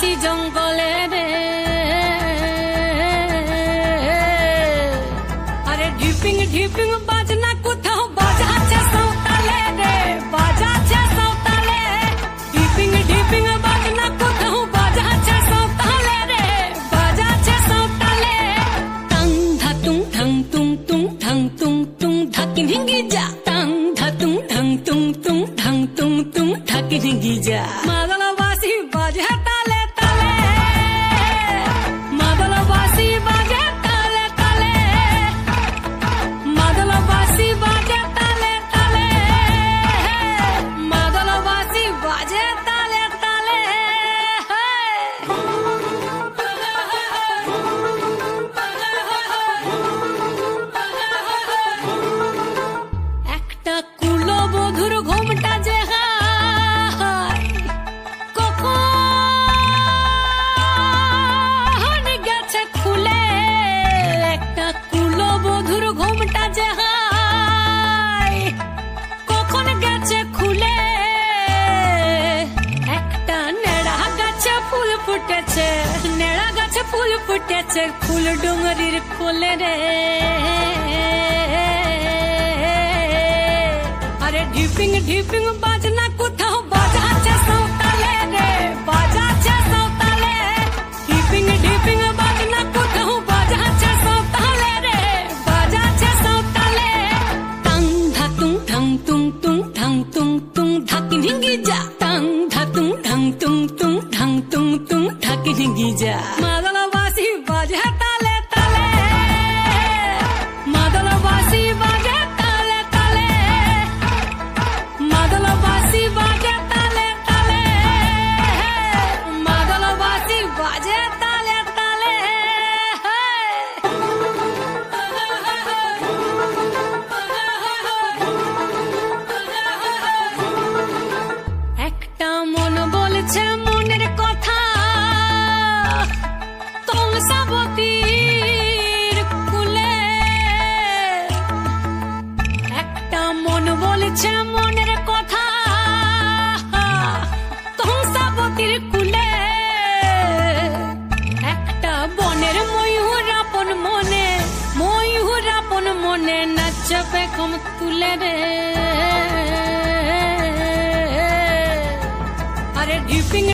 বাসি জঙ্গলে রে আরে ঢিপিং ঢিপিং বাজনা কোথাও বাজাচ্ছে সাঁওতালে রে বাজাচ্ছে সাঁওতালে ঢিপিং ঢিপিং বাজনা কোথাও বাজাচ্ছে সাঁওতালে রে বাজাচ্ছে সাঁওতালে টাং ধাতুং ঠাং তুং তুং ঠাং তুং তুং ধাকিন হিঙ্গি যা টাং ধাতুং ঠাং তুং তুং ঠাং তুং তুং ধাকিন হিঙ্গি যা মাদল বাসি বাজে তালে তালে মাদল বাসি বাজে তালে তালে মাদল বাসি বাজে তালে তালে মাদল বাসি বাজে তালে তালে একটা কুলবধূর ঘোমটা যে কখন গেছে খুলে একটা কুলবধূর ঘোমটা যে কখন গেছে খুলে একটা নেড়া গাছে ফুল ফুটেছে নেড়া গাছে ফুল ফুটেছে ফুল ডুঙরির কোলে রে আরে ঢিপিং ঢিপিং বাজনা কোথাও বাজাচ্ছে সাঁওতালে রে বাজাচ্ছে সাঁওতালে ঢিপিং ঢিপিং বাজনা কোথাও বাজাচ্ছে সাঁওতালে রে বাজাচ্ছে সাঁওতালে টাং ধাতুং ঠাং তুং তুং ঠাং তুং তুং ধাকিন হিঙ্গি যা টাং ধাতুং ঠাং তুং তুং ঠাং তুং তুং ধাকিন হিঙ্গি যা মাদল বাসি বাজে তালে তালে মাদল বাসি বাজে তালে তালে মাদল বাসি বাজে তালে তালে মাদল বাসি বাজে তালে তালে একটা মন বলছে মনের কথা কংসাবতীর কুলে একটা মন বলছে মনের কথা কংসাবতীর কুলে একটা বনের ময়ূর আপন মনে নাচবে কম তুলে রে আরে ঢিপিং